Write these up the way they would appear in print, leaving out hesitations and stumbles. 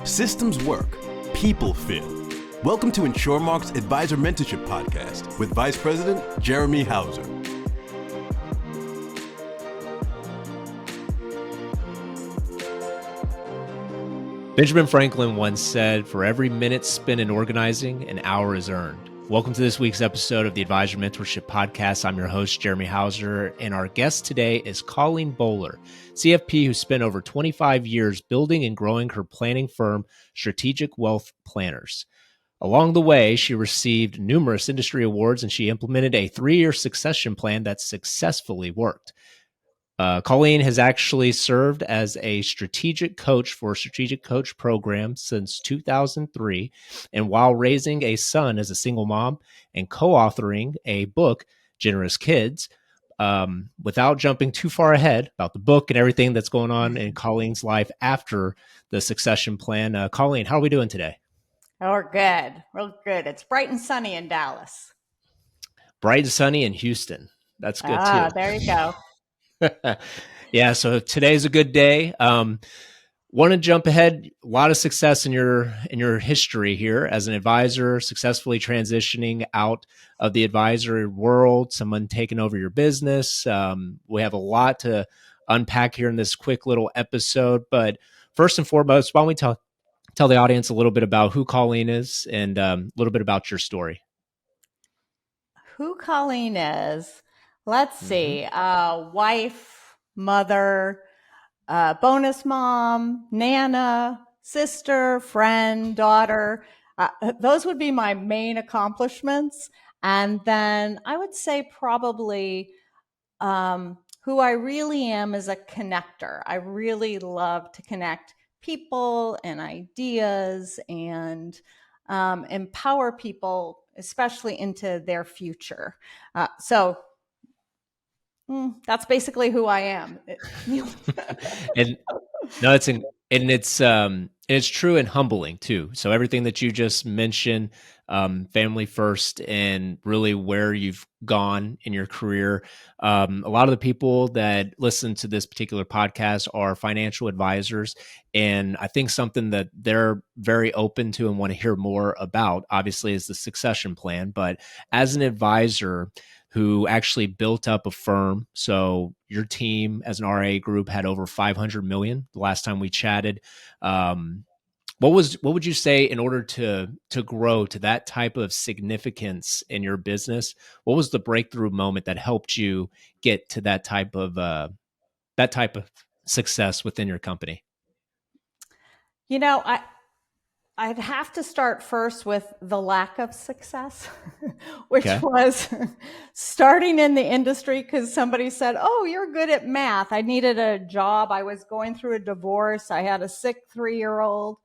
Systems work, people fail. Welcome to InsureMark's Advisor Mentorship Podcast with Vice President Jeremy Hauser. Benjamin Franklin once said, "For every minute spent in organizing, an hour is earned." Welcome to this week's episode of the Advisor Mentorship Podcast. I'm your host, Jeremy Hauser, and our guest today is Colleen Bowler, CFP, who spent over 25 years building and growing her planning firm, Strategic Wealth Planners. Along the way, she received numerous industry awards, and she implemented a 3-year succession plan that successfully worked. Colleen has actually served as a strategic coach for Strategic Coach program since 2003. And while raising a son as a single mom and co-authoring a book, Generous Kids, without jumping too far ahead about the book and everything that's going on in Colleen's life after the succession plan. Colleen, how are we doing today? Oh, we're good. Real good. It's bright and sunny in Dallas. Bright and sunny in Houston. That's good too. There you go. Yeah, so today's a good day. Want to jump ahead. A lot of success in your history here as an advisor, successfully transitioning out of the advisory world, someone taking over your business. We have a lot to unpack here in this quick little episode. But first and foremost, why don't we tell the audience a little bit about who Colleen is and a little bit about your story. Who Colleen is? Let's see. Wife, mother, bonus mom, nana, sister, friend, daughter. Those would be my main accomplishments. And then I would say probably who I really am is a connector. I really love to connect people and ideas and empower people, especially into their future. So that's basically who I am. And no, it's true and humbling too. So everything that you just mentioned, family first, and really where you've gone in your career. A lot of the people that listen to this particular podcast are financial advisors, and I think something that they're very open to and want to hear more about, obviously, is the succession plan. But as an advisor who actually built up a firm. So your team as an RA group had over 500 million the last time we chatted. What would you say in order to grow to that type of significance in your business? What was the breakthrough moment that helped you get to that type of success within your company? You know, I'd have to start first with the lack of success, which was starting in the industry because somebody said, "Oh, you're good at math." I needed a job. I was going through a divorce. I had a sick 3-year-old.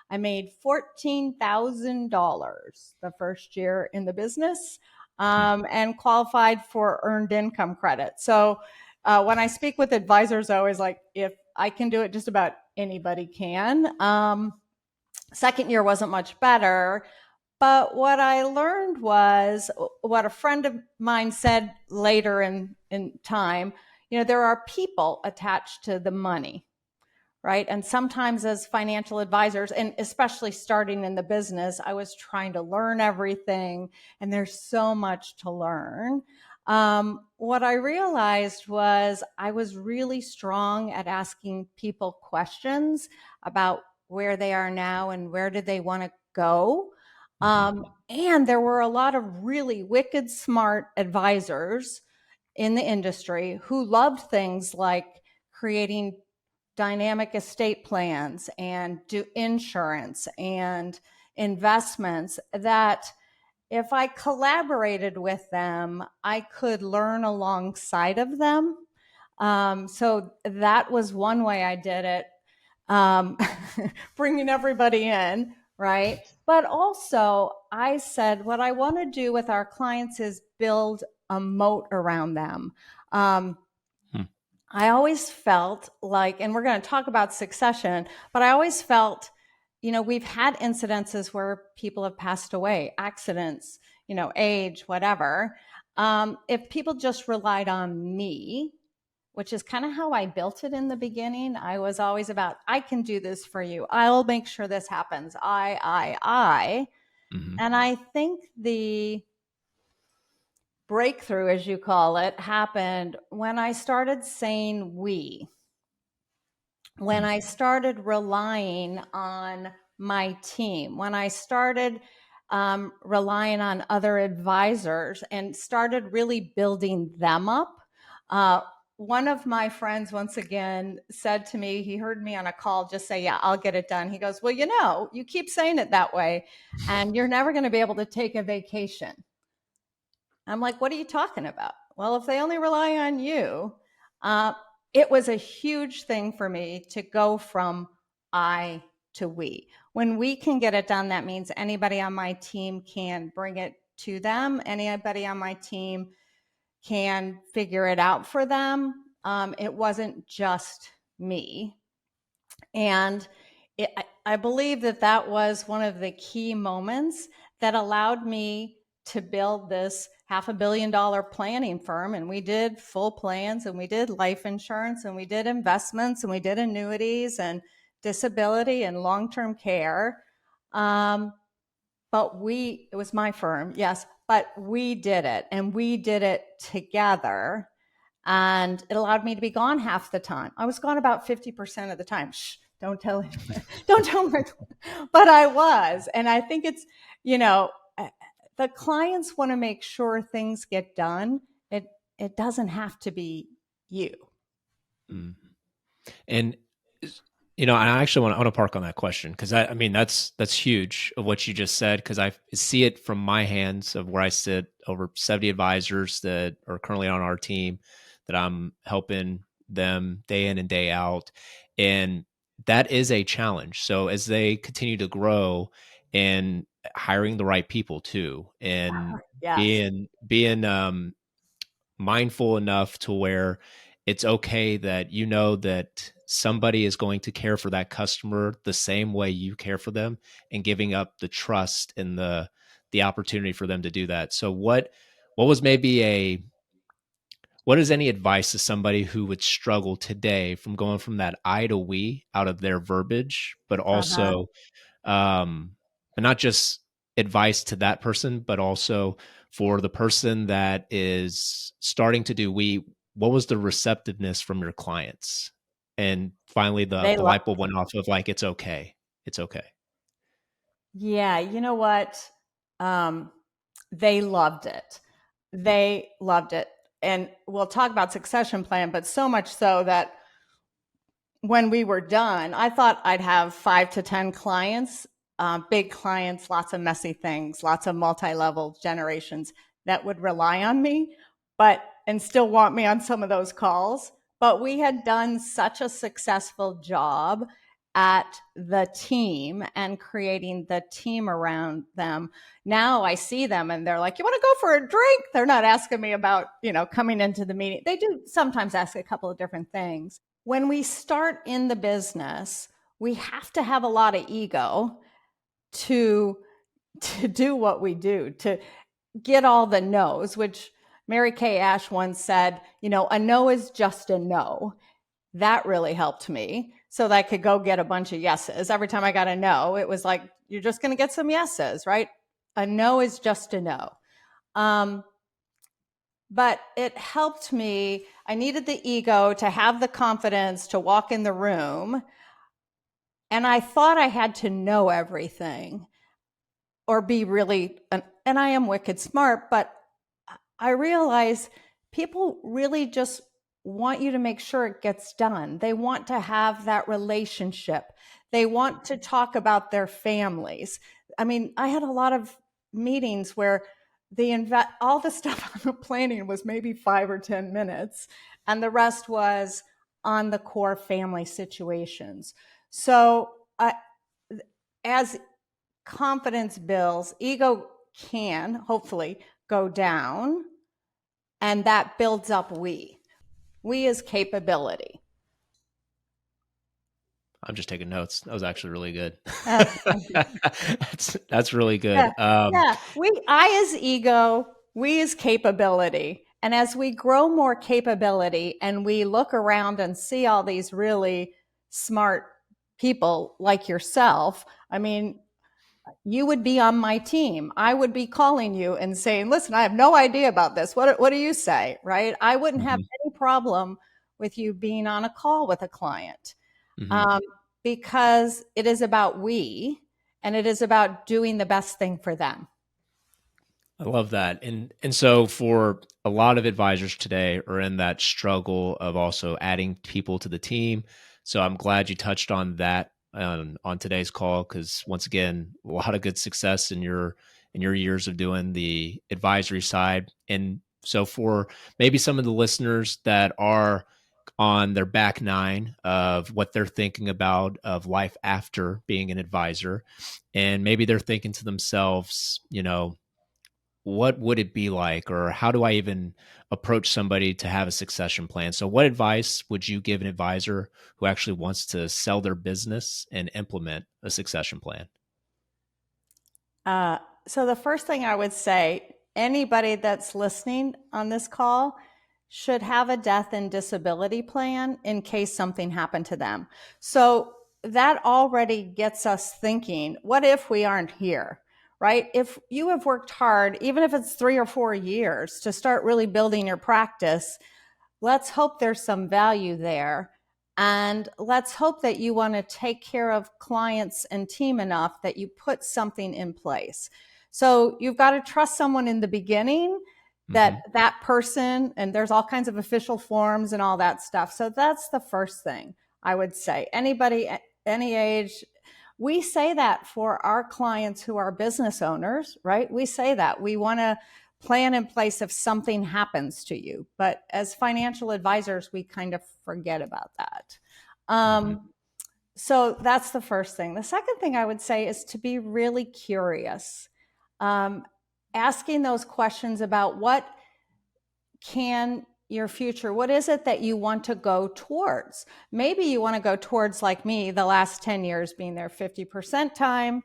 I made $14,000 the first year in the business and qualified for earned income credit. So when I speak with advisors, I always like, if I can do it, just about anybody can. Second year wasn't much better, but what I learned was what a friend of mine said later in time. You know, there are people attached to the money, right? And sometimes as financial advisors, and especially starting in the business, I was trying to learn everything, and there's so much to learn. What I realized was I was really strong at asking people questions about where they are now and where do they want to go. And there were a lot of really wicked smart advisors in the industry who loved things like creating dynamic estate plans and do insurance and investments that if I collaborated with them, I could learn alongside of them. So that was one way I did it. Bringing everybody in, right? But also I said, what I want to do with our clients is build a moat around them. I always felt like, and we're going to talk about succession, but I always felt, you know, we've had incidences where people have passed away, accidents, you know, age, whatever. If people just relied on me, which is kind of how I built it in the beginning. I was always about, I can do this for you. I'll make sure this happens. I. Mm-hmm. And I think the breakthrough, as you call it, happened when I started saying we, when I started relying on my team, when I started relying on other advisors and started really building them up. One of my friends, once again, said to me, he heard me on a call just say, yeah, I'll get it done. He goes, well, you keep saying it that way and you're never going to be able to take a vacation. I'm like, what are you talking about? Well, if they only rely on you, it was a huge thing for me to go from I to we. When we can get it done, that means anybody on my team can bring it to them. Anybody on my team can figure it out for them. It wasn't just me. And I believe that was one of the key moments that allowed me to build this $500 million planning firm. And we did full plans, and we did life insurance, and we did investments, and we did annuities and disability and long-term care. But it was my firm, yes, but we did it, and we did it together. And it allowed me to be gone half the time. I was gone about 50% of the time. Shh, don't tell him. Don't tell him. But I was. And I think it's, the clients want to make sure things get done. It doesn't have to be you. Mm. And, I actually want to park on that question, because that's huge of what you just said, because I see it from my hands of where I sit, over 70 advisors that are currently on our team that I'm helping them day in and day out. And that is a challenge. So as they continue to grow, and hiring the right people too, and Yes. being mindful enough to where it's okay that that somebody is going to care for that customer the same way you care for them, and giving up the trust and the opportunity for them to do that. So what was maybe what is any advice to somebody who would struggle today from going from that I to we out of their verbiage, but also, but not just advice to that person, but also for the person that is starting to do we? What was the receptiveness from your clients? And finally, the light bulb went off of like, it's okay. It's okay. Yeah. You know what? They loved it. They loved it. And we'll talk about succession plan, but so much so that when we were done, I thought I'd have 5 to 10 clients, big clients, lots of messy things, lots of multi-level generations that would rely on me, and still want me on some of those calls. But we had done such a successful job at the team and creating the team around them. Now I see them and they're like, you want to go for a drink? They're not asking me about, coming into the meeting. They do sometimes ask a couple of different things. When we start in the business, we have to have a lot of ego to do what we do, to get all the no's, which Mary Kay Ash once said, a no is just a no. That really helped me so that I could go get a bunch of yeses. Every time I got a no, it was like, you're just going to get some yeses, right? A no is just a no. But it helped me. I needed the ego to have the confidence to walk in the room. And I thought I had to know everything or be really, and I am wicked smart, but I realize people really just want you to make sure it gets done. They want to have that relationship. They want to talk about their families. I mean, I had a lot of meetings where all the stuff on the planning was maybe 5 or 10 minutes, and the rest was on the core family situations. So as confidence builds, ego can hopefully go down, and that builds up we. We is capability. I'm just taking notes. That was actually really good. That's really good. Yeah. I is ego, we is capability, And as we grow more capability and we look around and see all these really smart people like yourself, I mean, you would be on my team. I would be calling you and saying, listen, I have no idea about this. What do you say? Right? I wouldn't have any problem with you being on a call with a client, because it is about we, and it is about doing the best thing for them. I love that. And so for a lot of advisors today are in that struggle of also adding people to the team. So I'm glad you touched on that on today's call, because once again, a lot of good success in your years of doing the advisory side. And so for maybe some of the listeners that are on their back nine of what they're thinking about of life after being an advisor, and maybe they're thinking to themselves, what would it be like, or how do I even approach somebody to have a succession plan? So what advice would you give an advisor who actually wants to sell their business and implement a succession plan? So the first thing I would say, anybody that's listening on this call should have a death and disability plan in case something happened to them. So that already gets us thinking, what if we aren't here? Right? If you have worked hard, even if it's 3 or 4 years to start really building your practice, let's hope there's some value there. And let's hope that you want to take care of clients and team enough that you put something in place. So you've got to trust someone in the beginning that that person, and there's all kinds of official forms and all that stuff. So that's the first thing I would say. Anybody, any age, we say that for our clients who are business owners, right? We say that we want to plan in place if something happens to you. But as financial advisors, we kind of forget about that. So that's the first thing. The second thing I would say is to be really curious, asking those questions about what can your future, what is it that you want to go towards? Maybe you want to go towards, like me, the last 10 years being there 50% time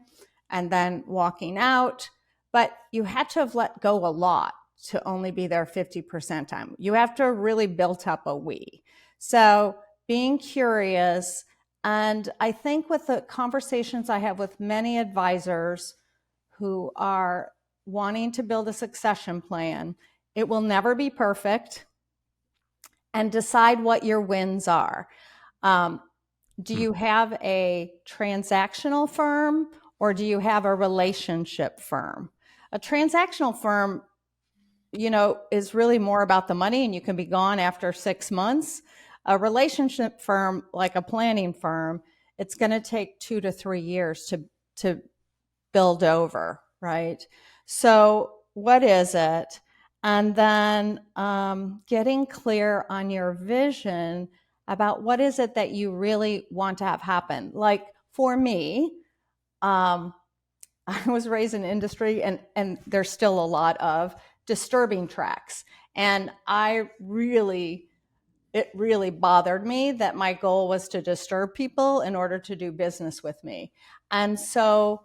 and then walking out, but you had to have let go a lot to only be there 50% time. You have to really built up a we. So being curious, and I think with the conversations I have with many advisors who are wanting to build a succession plan, it will never be perfect. And decide what your wins are. Do you have a transactional firm or do you have a relationship firm? A transactional firm, is really more about the money and you can be gone after 6 months. A relationship firm, like a planning firm, it's going to take 2 to 3 years to build over, right? So what is it? And then getting clear on your vision about what is it that you really want to have happen. Like for me, I was raised in industry and there's still a lot of disturbing tracks. And it really bothered me that my goal was to disturb people in order to do business with me. And so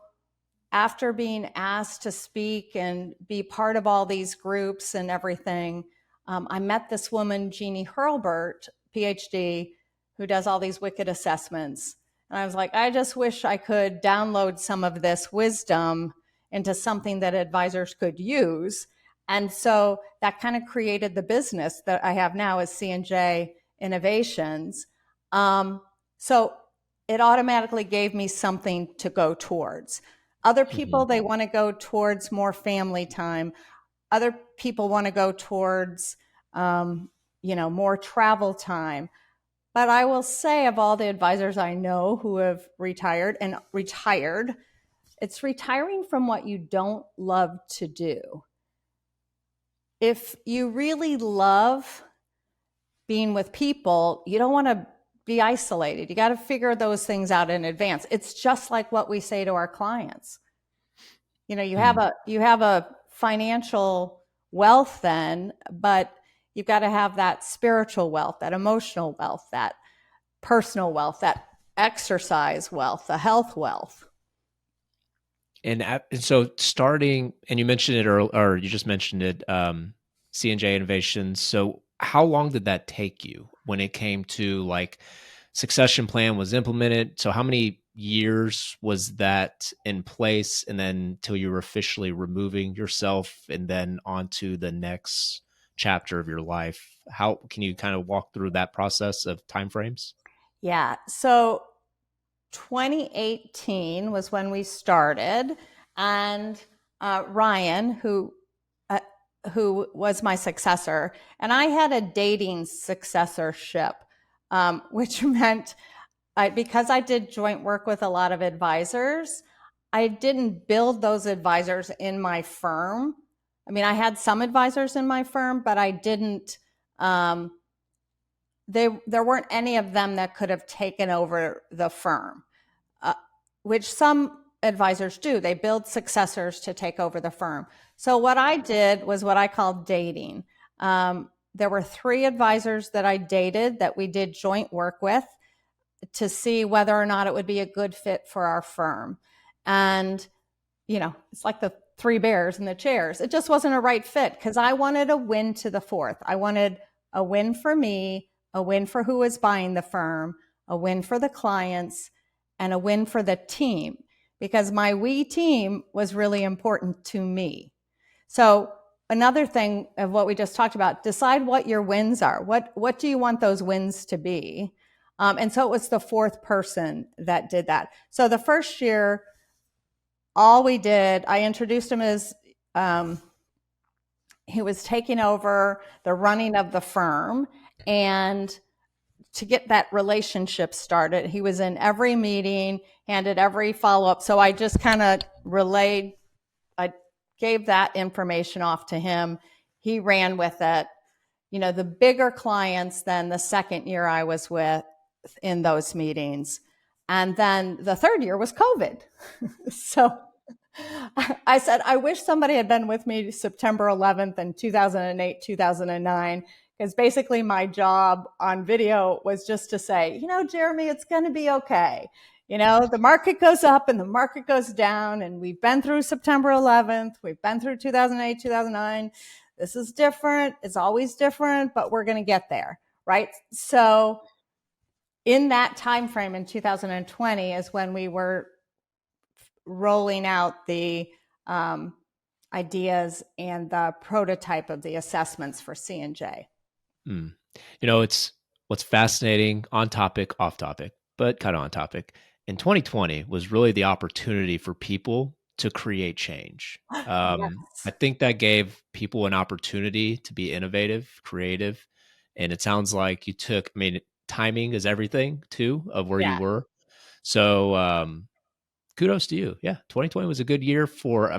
after being asked to speak and be part of all these groups and everything, I met this woman, Jeannie Hurlburt, PhD, who does all these wicked assessments. And I was like, I just wish I could download some of this wisdom into something that advisors could use. And so that kind of created the business that I have now as C&J Innovations. So it automatically gave me something to go towards. Other people, they want to go towards more family time. Other people want to go towards, more travel time. But I will say, of all the advisors I know who have retired, it's retiring from what you don't love to do. If you really love being with people, you don't want to be isolated. You got to figure those things out in advance. It's just like what we say to our clients. You have a financial wealth then, but you've got to have that spiritual wealth, that emotional wealth, that personal wealth, that exercise wealth, the health wealth. And so starting, and you mentioned it, or you just mentioned it, C&J Innovations. So how long did that take you when it came to like succession plan was implemented? So how many years was that in place, and then till you were officially removing yourself and then on to the next chapter of your life? How can you kind of walk through that process of timeframes? Yeah. So 2018 was when we started, and Ryan, who was my successor, and I had a dating successorship, which meant because I did joint work with a lot of advisors, I didn't build those advisors in my firm. I mean, I had some advisors in my firm, but I didn't. There weren't any of them that could have taken over the firm, which some advisors do. They build successors to take over the firm. So what I did was what I called dating. There were 3 advisors that I dated that we did joint work with to see whether or not it would be a good fit for our firm. And, it's like the 3 bears in the chairs. It just wasn't a right fit because I wanted a win to the 4th. I wanted a win for me, a win for who was buying the firm, a win for the clients, and a win for the team, because my we team was really important to me. So another thing of what we just talked about, decide what your wins are. What do you want those wins to be? And so it was the 4th person that did that. So the first year, all we did, I introduced him as he was taking over the running of the firm, and to get that relationship started, he was in every meeting, handed every follow-up. So I just kind of I gave that information off to him. He ran with it. The bigger clients than the second year I was with in those meetings. And then the 3rd year was COVID. So I said, I wish somebody had been with me September 11th in 2008, 2009, because basically my job on video was just to say, Jeremy, it's going to be okay. The market goes up and the market goes down, and we've been through September 11th. We've been through 2008, 2009. This is different. It's always different, but we're going to get there, right? So in that time frame in 2020 is when we were rolling out the ideas and the prototype of the assessments for C&J. It's what's fascinating, on topic, off topic, but kind of on topic. In 2020 was really the opportunity for people to create change. Yes. I think that gave people an opportunity to be innovative, creative. And it sounds like you took, timing is everything too, of where you were. So kudos to you. Yeah. 2020 was a good year for,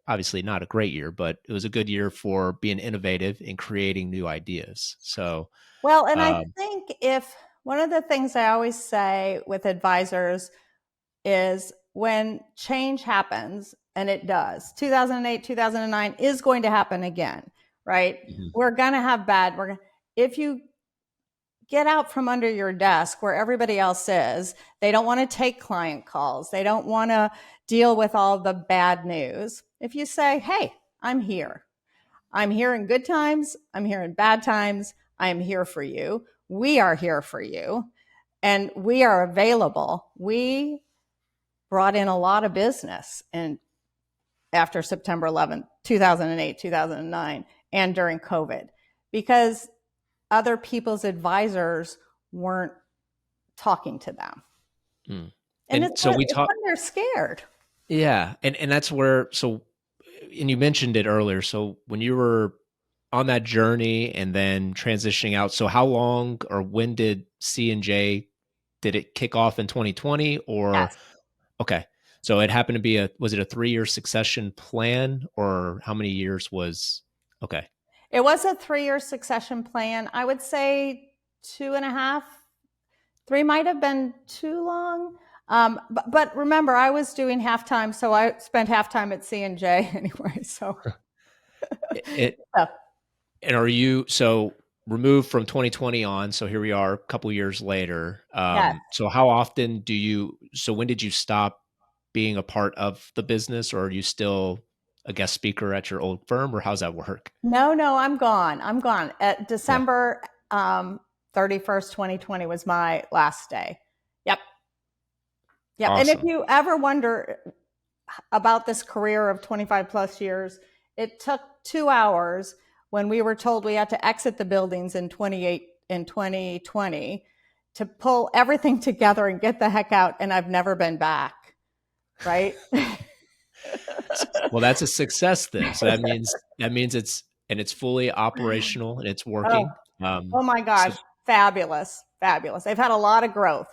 obviously not a great year, but it was a good year for being innovative and creating new ideas. So, well, and I think if one of the things I always say with advisors is when change happens, and it does, 2008, 2009 is going to happen again, right? Mm-hmm. We're going to have if you get out from under your desk where everybody else is, they don't want to take client calls. They don't want to deal with all the bad news. If you say, hey, I'm here in good times, I'm here in bad times, I am here for you. We are here for you, and we are available. We brought in a lot of business after September 11th, 2008, 2009, and during COVID, because other people's advisors weren't talking to them. And it's so when they're scared. Yeah. And that's where, and you mentioned it earlier. So when you were on that journey and then transitioning out, so how long or when did C&J, did it kick off in 2020 or? Yes. Okay. So it happened to be was it a 3-year succession plan, or how many years was, okay. It was a 3-year succession plan. I would say 2.5, 3 might have been too long. But remember, I was doing halftime, so I spent halftime at C&J anyway. So, and are you removed from 2020 on? So here we are, a couple years later. Yes. So how often when did you stop being a part of the business, or are you still a guest speaker at your old firm, or how's that work? No, I'm gone. At December 31st, 2020 was my last day. Yep. And if Awesome. you ever wonder about this career of 25 plus years, it took 2 hours when we were told we had to exit the buildings in 2020 to pull everything together and get the heck out. And I've never been back. Right. Well, that's a success then. So that means it's fully operational and it's working. Oh my gosh. So, Fabulous. They've had a lot of growth.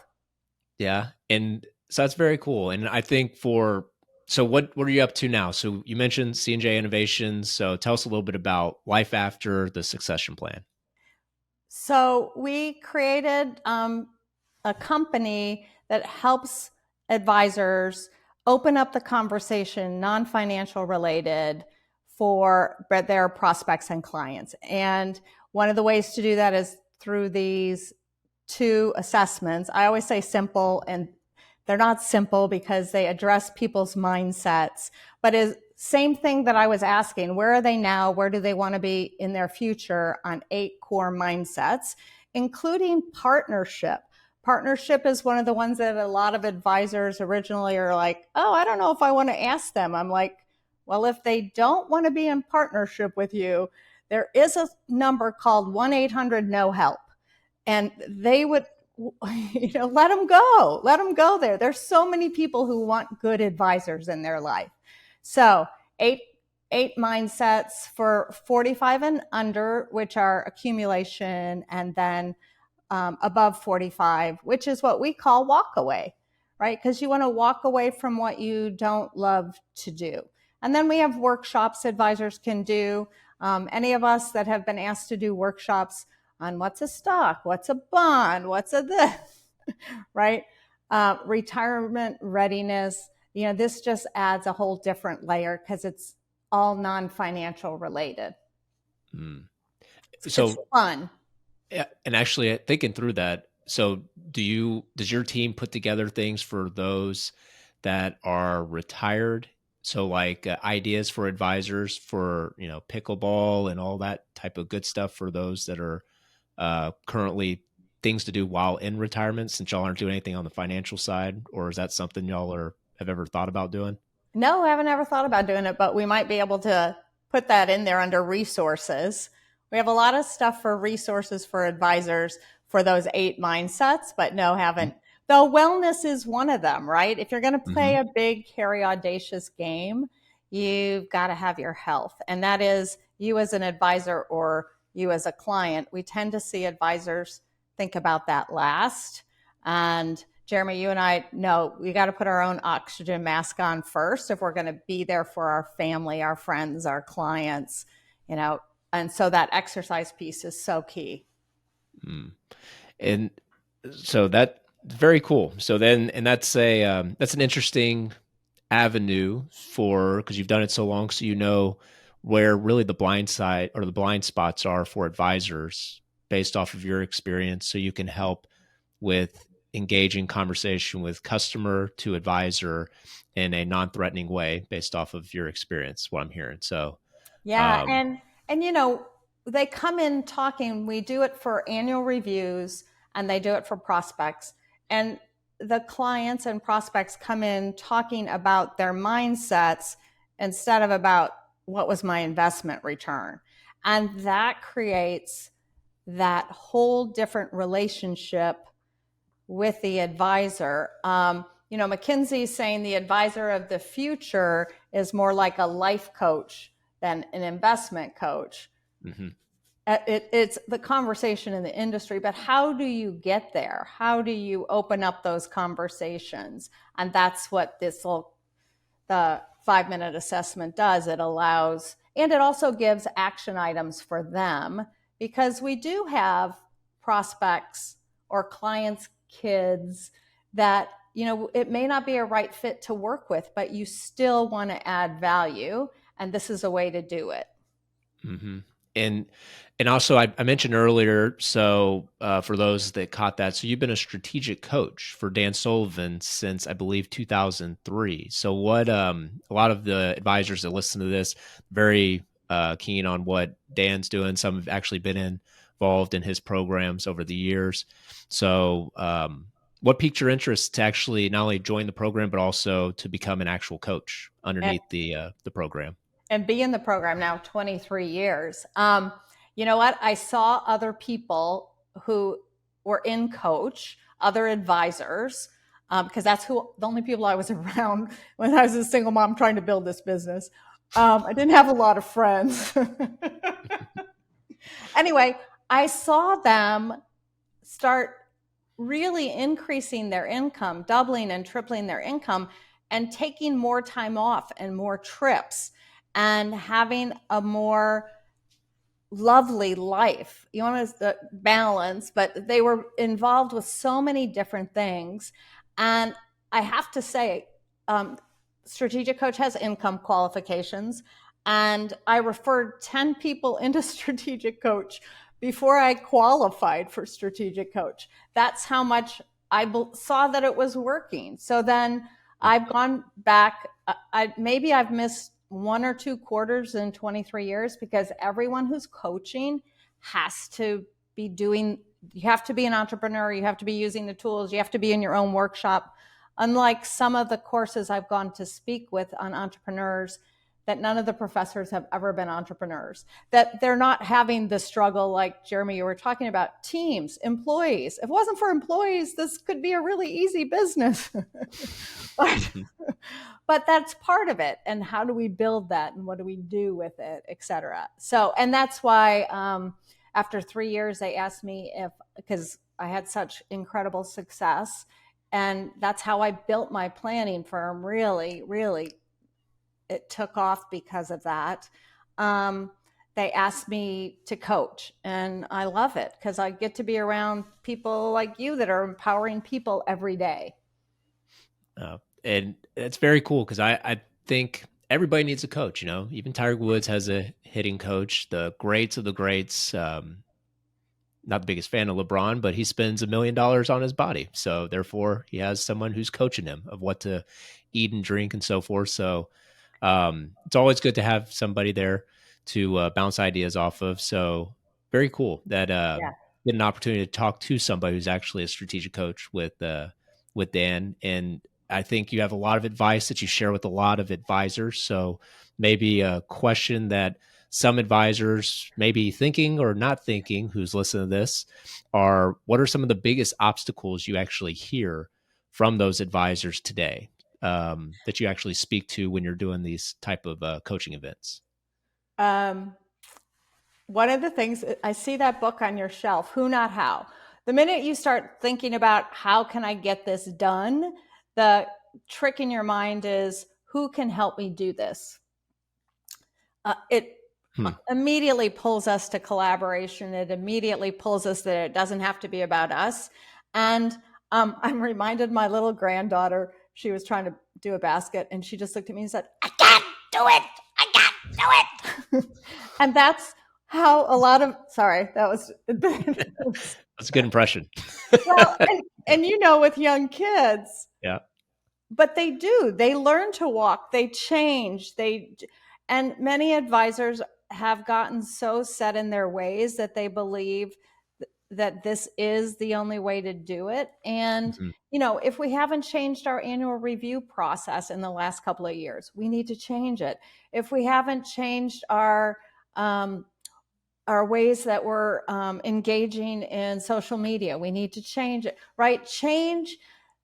yeah. And so that's very cool. And I think so what are you up to now? So you mentioned C&J Innovations. So tell us a little bit about life after the succession plan. So we created a company that helps advisors open up the conversation, non-financial related, for their prospects and clients. And one of the ways to do that is through these 2 assessments. I always say simple, and they're not simple because they address people's mindsets, but is same thing that I was asking. Where are they now? Where do they want to be in their future on 8 core mindsets, including partnership. Partnership is one of the ones that a lot of advisors originally are like, oh, I don't know if I want to ask them. I'm like, well, if they don't want to be in partnership with you, there is a number called 1-800-NO-HELP. And they would, let them go there. There's so many people who want good advisors in their life. So 8 mindsets for 45 and under, which are accumulation, and then above 45, which is what we call walk away, right? Because you want to walk away from what you don't love to do. And then we have workshops advisors can do. Any of us that have been asked to do workshops on what's a stock, what's a bond, what's a this, right? Retirement readiness. This just adds a whole different layer because it's all non-financial related. So it's fun. Yeah, and actually thinking through that, so does your team put together things for those that are retired? So like ideas for advisors for, pickleball and all that type of good stuff for those that are currently things to do while in retirement, since y'all aren't doing anything on the financial side, or is that something y'all have ever thought about doing? No, I haven't ever thought about doing it, but we might be able to put that in there under resources. We have a lot of stuff for resources for advisors for those 8 mindsets, but no, haven't. Though wellness is one of them, right? If you're going to play a big, hairy, audacious game, you've got to have your health. And that is you as an advisor or you as a client. We tend to see advisors think about that last. And Jeremy, you and I know we got to put our own oxygen mask on first if we're going to be there for our family, our friends, our clients, and so that exercise piece is so key. And so that's very cool. So then, and that's an interesting avenue because you've done it so long, so where really the blind side or the blind spots are for advisors based off of your experience, so you can help with engaging conversation with customer to advisor in a non-threatening way based off of your experience, what I'm hearing. So yeah, and they come in talking. We do it for annual reviews, and they do it for prospects. And the clients and prospects come in talking about their mindsets instead of about what was my investment return. And that creates that whole different relationship with the advisor. McKinsey's saying the advisor of the future is more like a life coach than an investment coach. It's the conversation in the industry, but how do you get there? How do you open up those conversations? And that's what the 5-minute assessment does. It allows, and it also gives action items for them, because we do have prospects or clients' kids that, it may not be a right fit to work with, but you still want to add value. And this is a way to do it. And also, I mentioned earlier, so for those that caught that, so you've been a strategic coach for Dan Sullivan since, I believe, 2003. So what a lot of the advisors that listen to this, very keen on what Dan's doing. Some have actually been involved in his programs over the years. So what piqued your interest to actually not only join the program, but also to become an actual coach underneath the program? And be in the program now 23 years. You know what? I saw other people who were in coach, other advisors, because that's the only people I was around when I was a single mom trying to build this business. I didn't have a lot of friends. Anyway, I saw them start really increasing their income, doubling and tripling their income, and taking more time off and more trips and having a more lovely life. You want to balance, but they were involved with so many different things. And I have to say, Strategic Coach has income qualifications. And I referred 10 people into Strategic Coach before I qualified for Strategic Coach. That's how much I saw that it was working. So then I've gone back. Maybe I've missed 1 or 2 quarters in 23 years because everyone who's coaching has to be doing, you have to be an entrepreneur, you have to be using the tools, you have to be in your own workshop. Unlike some of the courses I've gone to speak with on entrepreneurs, that none of the professors have ever been entrepreneurs, that they're not having the struggle like Jeremy, you were talking about, teams, employees. If it wasn't for employees, this could be a really easy business. But that's part of it. And how do we build that? And what do we do with it, et cetera? So, and that's why after 3 years, they asked me because I had such incredible success. And that's how I built my planning firm. Really, really, it took off because of that. They asked me to coach, and I love it because I get to be around people like you that are empowering people every day. And it's very cool because I think everybody needs a coach. You know, even Tiger Woods has a hitting coach. The greats of the greats. Not the biggest fan of LeBron, but he spends $1 million on his body. So therefore he has someone who's coaching him of what to eat and drink and so forth. So it's always good to have somebody there to bounce ideas off of. So very cool that get an opportunity to talk to somebody who's actually a strategic coach with Dan. And I think you have a lot of advice that you share with a lot of advisors. So maybe a question that some advisors may be thinking or not thinking who's listening to this are, what are some of the biggest obstacles you actually hear from those advisors today that you actually speak to when you're doing these type of coaching events? One of the things, I see that book on your shelf, Who Not How. The minute you start thinking about how can I get this done, the trick in your mind is, who can help me do this? It immediately pulls us to collaboration. It immediately pulls us that it doesn't have to be about us. And I'm reminded my little granddaughter, she was trying to do a basket and she just looked at me and said, I can't do it. I can't do it. And that's how a lot of, sorry, that was. That's a good impression. Well, and you know, with young kids. Yeah. But they do, they learn to walk, they change, and many advisors have gotten so set in their ways that they believe that this is the only way to do it. And, you know, if we haven't changed our annual review process in the last couple of years, we need to change it. If we haven't changed our ways that we're engaging in social media, we need to change it, right? Change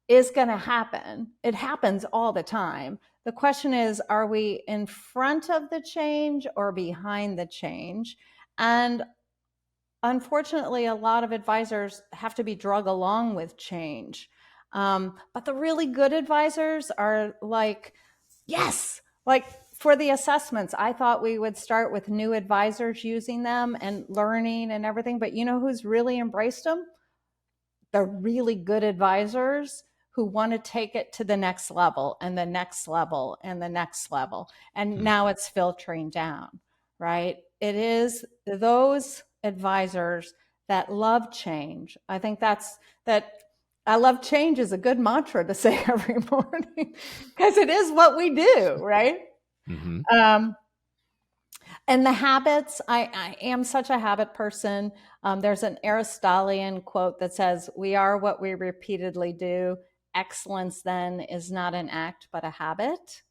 is going to happen. It happens all the time. The question is, are we in front of the change or behind the change? And unfortunately, a lot of advisors have to be drug along with change. But the really good advisors are like, yes, like for the assessments, I thought we would start with new advisors using them and learning and everything. But you know who's really embraced them? The really good advisors who want to take it to the next level and the next level and the next level. And now it's filtering down, right? It is those advisors that love change. I think that I love change is a good mantra to say every morning because it is what we do, right? Mm-hmm. And the habits, I am such a habit person. There's an Aristotelian quote that says, "We are what we repeatedly do. Excellence then is not an act, but a habit."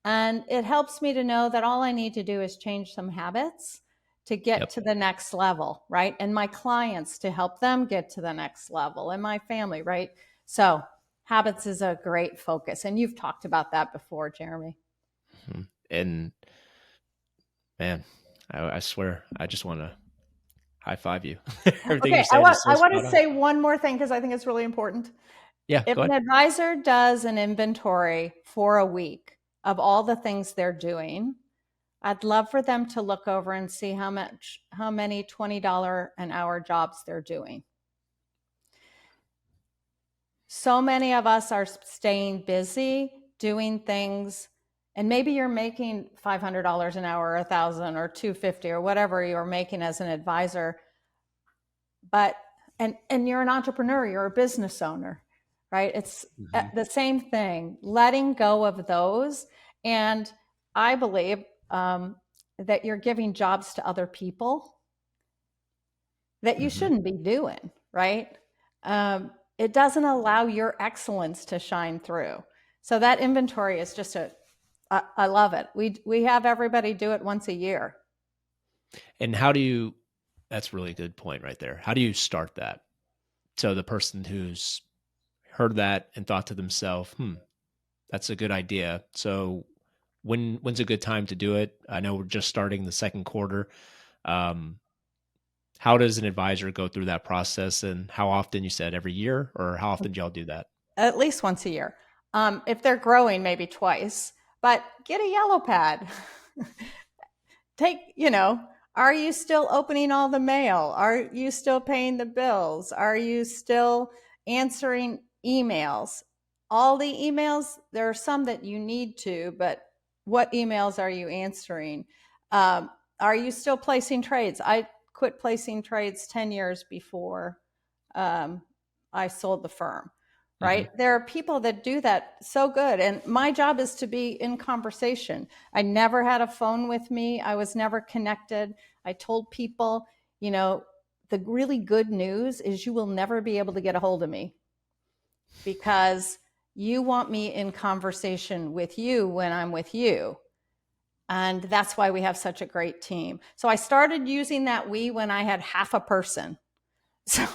And it helps me to know that all I need to do is change some habits to get to the next level, right? And my clients to help them get to the next level, and my family, right? So habits is a great focus. And you've talked about that before, Jeremy. Mm-hmm. And man, I swear, I just want to high five you. Everything you're saying is so I want spot to on. say one more thing because I think it's really important. Yeah, If go an ahead. advisor does an inventory for a week of all the things they're doing, I'd love for them to look over and see how many $20 an hour jobs they're doing. So many of us are staying busy doing things, and maybe you're making $500 an hour, or $1,000 or $250 or whatever you're making as an advisor, but and you're an entrepreneur, you're a business owner, right? It's the same thing. Letting go of those, and I believe that you're giving jobs to other people that you shouldn't be doing, right? It doesn't allow your excellence to shine through. So that inventory is just I love it. We have everybody do it once a year. And that's a really good point right there. How do you start that? So the person who's heard that and thought to themselves, that's a good idea. So when's a good time to do it? I know we're just starting the second quarter. How does an advisor go through that process, and how often? You said every year, or how often do y'all do that? At least once a year. If they're growing, maybe twice, but get a yellow pad. Are you still opening all the mail? Are you still paying the bills? Are you still answering emails? All the emails, there are some that you need to, but what emails are you answering? Are you still placing trades? I quit placing trades 10 years before I sold the firm, right? There are people that do that so good. And my job is to be in conversation. I never had a phone with me. I was never connected. I told people, the really good news is you will never be able to get a hold of me because you want me in conversation with you when I'm with you. And that's why we have such a great team. So I started using that we when I had half a person. So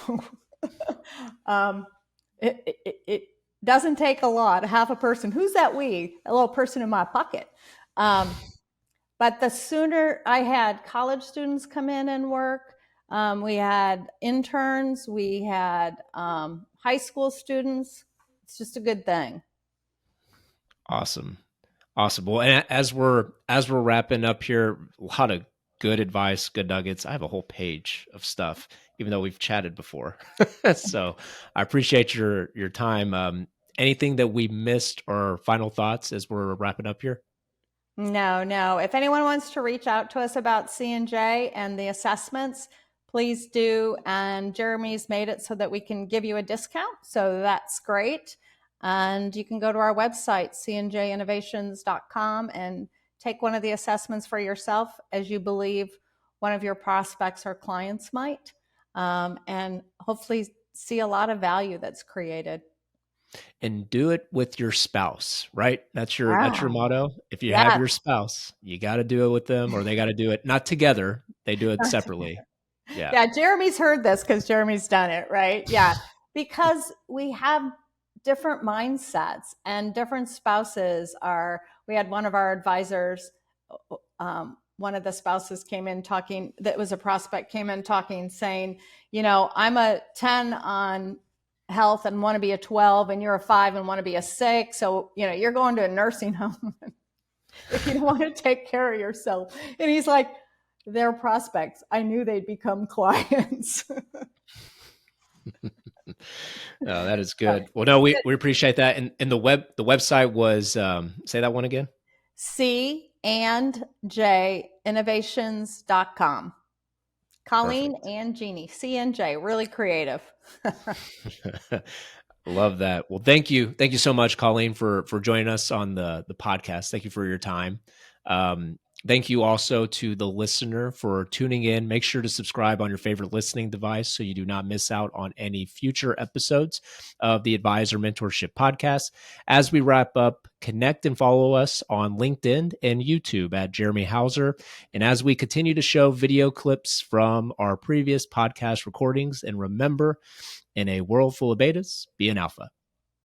it doesn't take a lot. Half a person. Who's that we? A little person in my pocket. But the sooner I had college students come in and work, we had interns, we had high school students. It's just a good thing. Awesome. Well, and as we're wrapping up here, a lot of good advice, good nuggets. I have a whole page of stuff, even though we've chatted before. So I appreciate your time. Anything that we missed or final thoughts as we're wrapping up here? No. If anyone wants to reach out to us about C&J and the assessments, please do. And Jeremy's made it so that we can give you a discount. So that's great. And you can go to our website, cnjinnovations.com, and take one of the assessments for yourself as you believe one of your prospects or clients might, and hopefully see a lot of value that's created. And do it with your spouse, right? That's your motto. If you have your spouse, you got to do it with them, or they got to do it not together. They do it separately. Yeah. Jeremy's heard this because Jeremy's done it, right? Yeah. Because we have different mindsets and different spouses we had one of our advisors, one of the spouses came in talking, that was a prospect, came in talking, saying, I'm a 10 on health and want to be a 12, and you're a 5 and want to be a 6. So, you're going to a nursing home if you don't want to take care of yourself. And he's like, they're prospects. I knew they'd become clients. Oh, that is good. Well, no, we appreciate that. And the website was, say that one again. cjinnovations.com. and jinnovations.com. Colleen Perfect. and Jeannie, CNJ, really creative. Love that. Well, thank you. Thank you so much, Colleen, for joining us on the podcast. Thank you for your time. Thank you also to the listener for tuning in. Make sure to subscribe on your favorite listening device so you do not miss out on any future episodes of the Advisor Mentorship Podcast. As we wrap up, connect and follow us on LinkedIn and YouTube at Jeremy Hauser. And as we continue to show video clips from our previous podcast recordings, and remember, in a world full of betas, be an alpha.